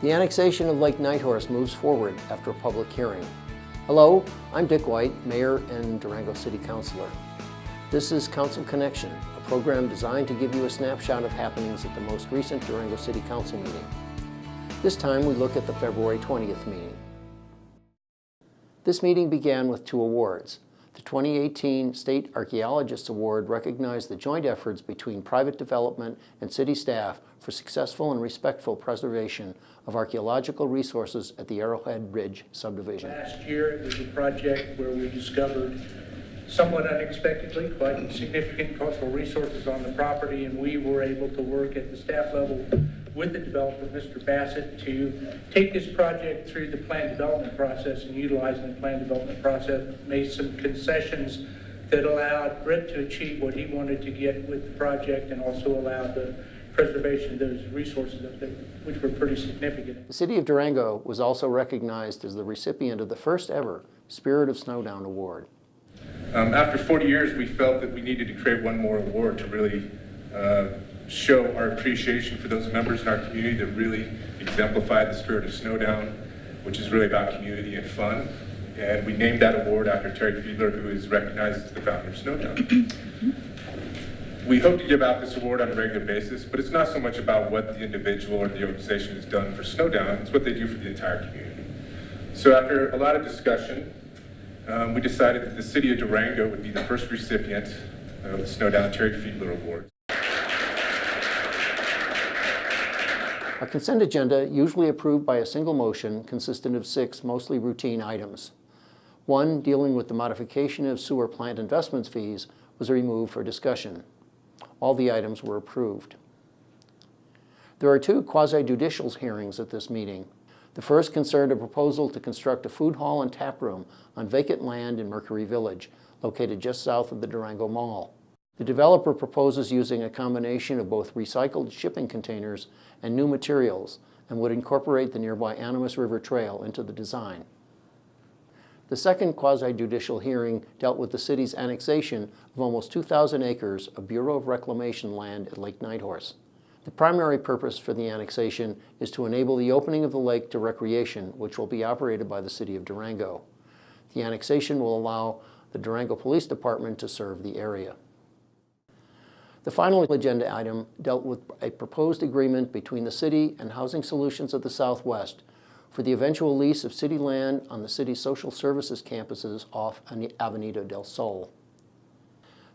The annexation of Lake Nighthorse moves forward after a public hearing. Hello, I'm Dick White, Mayor and Durango City Councilor. This is Council Connection, a program designed to give you a snapshot of happenings at the most recent Durango City Council meeting. This time we look at the February 20th meeting. This meeting began with two awards. The 2018 State Archaeologists Award recognized the joint efforts between private development and city staff for successful and respectful preservation of archaeological resources at the Arrowhead Ridge subdivision. Last year it was a project where we discovered somewhat unexpectedly quite significant cultural resources on the property, and we were able to work at the staff level with the developer, Mr. Bassett, to take this project through the plan development process, and utilizing the plan development process, made some concessions that allowed Brett to achieve what he wanted to get with the project, and also allowed the preservation of those resources up there, which were pretty significant. The City of Durango was also recognized as the recipient of the first ever Spirit of Snowdown Award. After 40 years, we felt that we needed to create one more award to really show our appreciation for those members in our community that really exemplified the spirit of Snowdown, which is really about community and fun. And we named that award after Terry Fiedler, who is recognized as the founder of Snowdown. We hope to give out this award on a regular basis, but it's not so much about what the individual or the organization has done for Snowdown, it's what they do for the entire community. So after a lot of discussion, we decided that the City of Durango would be the first recipient of the Snowdown Terry Fiedler Award. A consent agenda, usually approved by a single motion, consisted of 6 mostly routine items. 1, dealing with the modification of sewer plant investments fees, was removed for discussion. All the items were approved. There are 2 quasi-judicial hearings at this meeting. The first concerned a proposal to construct a food hall and tap room on vacant land in Mercury Village, located just south of the Durango Mall. The developer proposes using a combination of both recycled shipping containers and new materials, and would incorporate the nearby Animas River Trail into the design. The second quasi-judicial hearing dealt with the city's annexation of almost 2,000 acres of Bureau of Reclamation land at Lake Nighthorse. The primary purpose for the annexation is to enable the opening of the lake to recreation, which will be operated by the City of Durango. The annexation will allow the Durango Police Department to serve the area. The final agenda item dealt with a proposed agreement between the city and Housing Solutions of the Southwest for the eventual lease of city land on the city's social services campuses off Avenida del Sol.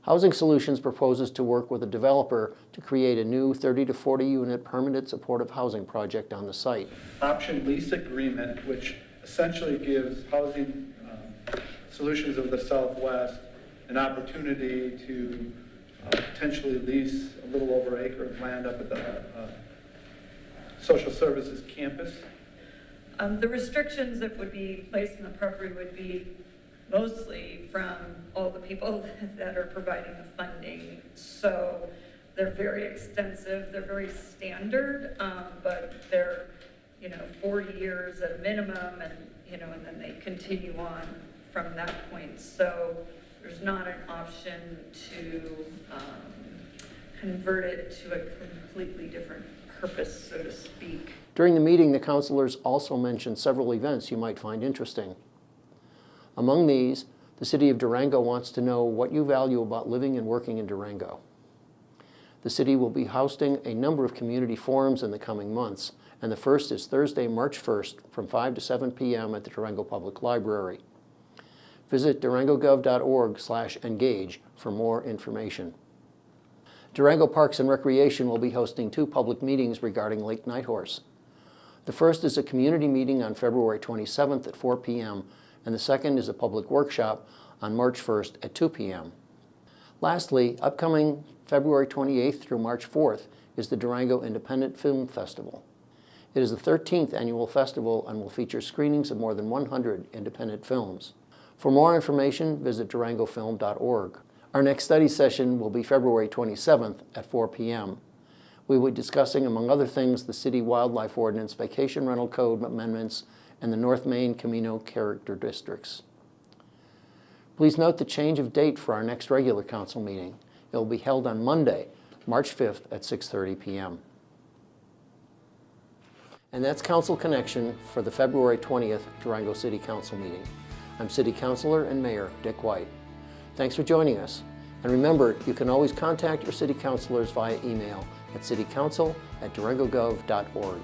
Housing Solutions proposes to work with a developer to create a new 30 to 40 unit permanent supportive housing project on the site. Option lease agreement, which essentially gives Housing Solutions of the Southwest an opportunity to potentially lease a little over an acre of land up at the social services campus. The restrictions that would be placed on the property would be mostly from all the people that are providing the funding. So they're very extensive, they're very standard, but they're 40 years at a minimum, and and then they continue on from that point. So there's not an option to convert it to a completely different purpose, so to speak. During the meeting, the councilors also mentioned several events you might find interesting. Among these, the City of Durango wants to know what you value about living and working in Durango. The city will be hosting a number of community forums in the coming months, and the first is Thursday, March 1st from 5 to 7 p.m. at the Durango Public Library. Visit durangogov.org/engage for more information. Durango Parks and Recreation will be hosting 2 public meetings regarding Lake Nighthorse. The first is a community meeting on February 27th at 4 p.m., and the second is a public workshop on March 1st at 2 p.m. Lastly, upcoming February 28th through March 4th is the Durango Independent Film Festival. It is the 13th annual festival and will feature screenings of more than 100 independent films. For more information, visit durangofilm.org. Our next study session will be February 27th at 4 p.m. We will be discussing, among other things, the City Wildlife Ordinance, Vacation Rental Code amendments, and the North Main Camino Character Districts. Please note the change of date for our next regular council meeting. It will be held on Monday, March 5th at 6:30 p.m. And that's Council Connection for the February 20th Durango City Council meeting. I'm City Councilor and Mayor Dick White. Thanks for joining us. And remember, you can always contact your city councilors via email at citycouncil@durangogov.org.